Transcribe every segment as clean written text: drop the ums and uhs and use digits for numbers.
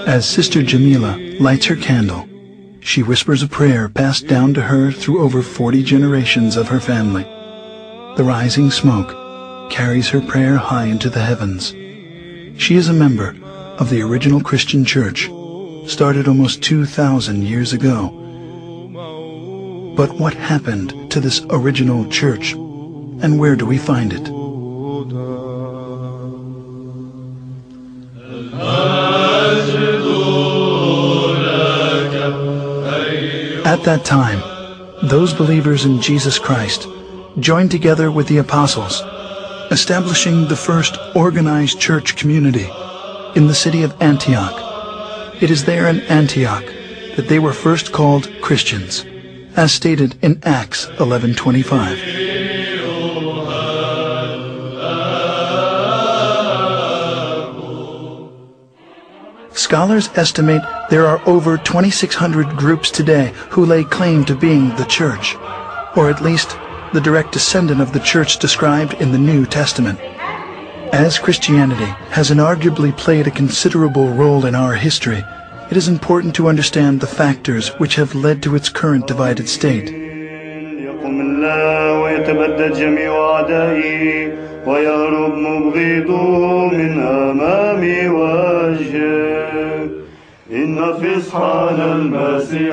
As Sister Jamila lights her candle, she whispers a prayer passed down to her through over 40 generations of her family. The rising smoke carries her prayer high into the heavens. She is a member of the original Christian church, started almost 2,000 years ago. But what happened to this original church, and where do we find it? At that time, those believers in Jesus Christ joined together with the apostles, establishing the first organized church community in the city of Antioch. It is there in Antioch that they were first called Christians, as stated in Acts 11:25. Scholars estimate there are over 2,600 groups today who lay claim to being the church, or at least the direct descendant of the church described in the New Testament. As Christianity has inarguably played a considerable role in our history, it is important to understand the factors which have led to its current divided state.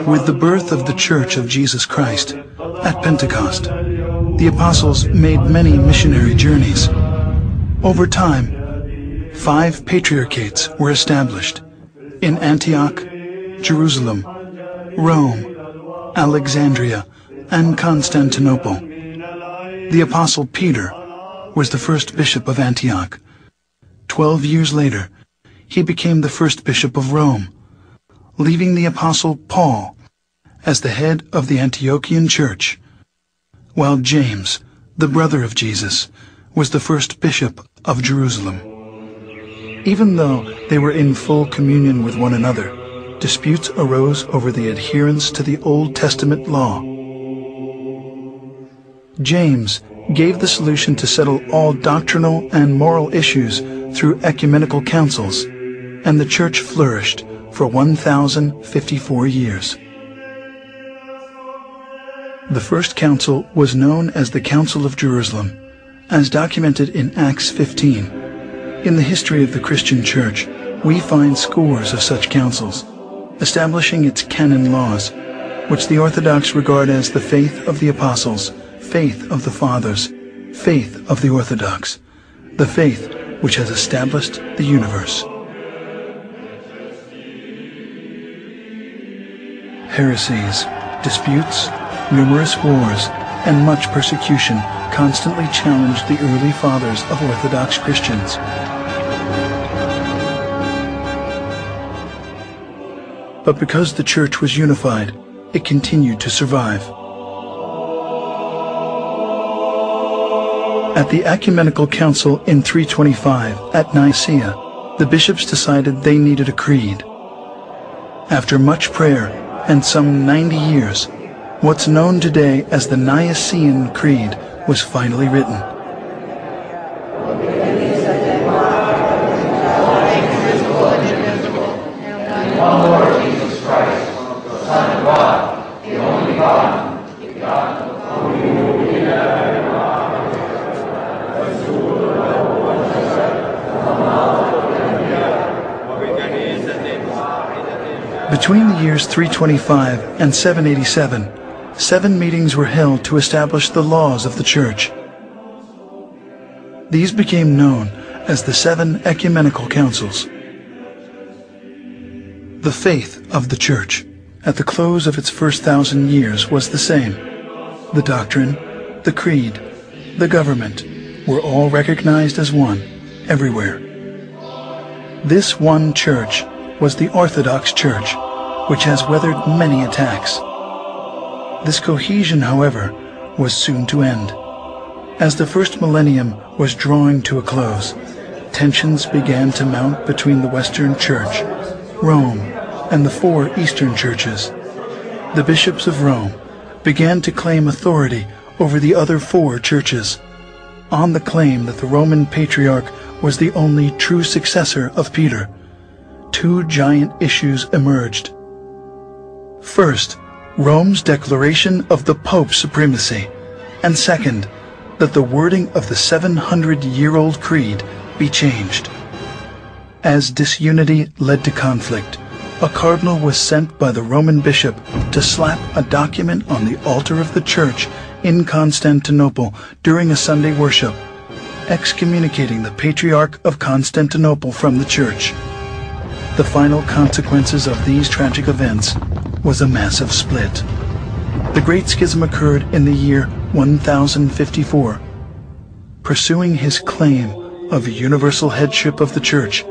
With the birth of the Church of Jesus Christ at Pentecost, the apostles made many missionary journeys. Over time, 5 patriarchates were established in Antioch, Jerusalem, Rome, Alexandria, and Constantinople. The apostle Peter was the first bishop of Antioch. 12 years later, he became the first bishop of Rome, leaving the apostle Paul as the head of the Antiochian church, while James, the brother of Jesus, was the first bishop of Jerusalem. Even though they were in full communion with one another, disputes arose over the adherence to the Old Testament law. James gave the solution to settle all doctrinal and moral issues through ecumenical councils, and the church flourished for 1,054 years. The first council was known as the Council of Jerusalem, as documented in Acts 15. In the history of the Christian church, we find scores of such councils, establishing its canon laws, which the Orthodox regard as the faith of the apostles, faith of the fathers, faith of the Orthodox, the faith which has established the universe. Heresies, disputes, numerous wars, and much persecution constantly challenged the early fathers of Orthodox Christians. But because the church was unified, it continued to survive. At the Ecumenical Council in 325 at Nicaea, the bishops decided they needed a creed. After much prayer and some 90 years, what's known today as the Nicene Creed was finally written. Between the years 325 and 787, 7 meetings were held to establish the laws of the Church. These became known as the 7 Ecumenical Councils. The faith of the Church at the close of its first 1,000 years was the same. The doctrine, the creed, the government were all recognized as one everywhere. This one church was the Orthodox Church, which has weathered many attacks. This cohesion, however, was soon to end. As the first millennium was drawing to a close, tensions began to mount between the Western Church, Rome, and the 4 Eastern churches. The bishops of Rome began to claim authority over the other 4 churches, on the claim that the Roman Patriarch was the only true successor of Peter. 2 giant issues emerged. First, Rome's declaration of the Pope's supremacy, and second, that the wording of the 700-year-old creed be changed. As disunity led to conflict, a cardinal was sent by the Roman bishop to slap a document on the altar of the church in Constantinople during a Sunday worship, excommunicating the Patriarch of Constantinople from the church. The final consequences of these tragic events was a massive split. The Great Schism occurred in the year 1054. Pursuing his claim of universal headship of the Church,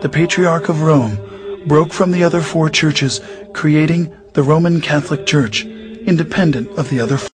the Patriarch of Rome broke from the other 4 churches, creating the Roman Catholic Church, independent of the other 4.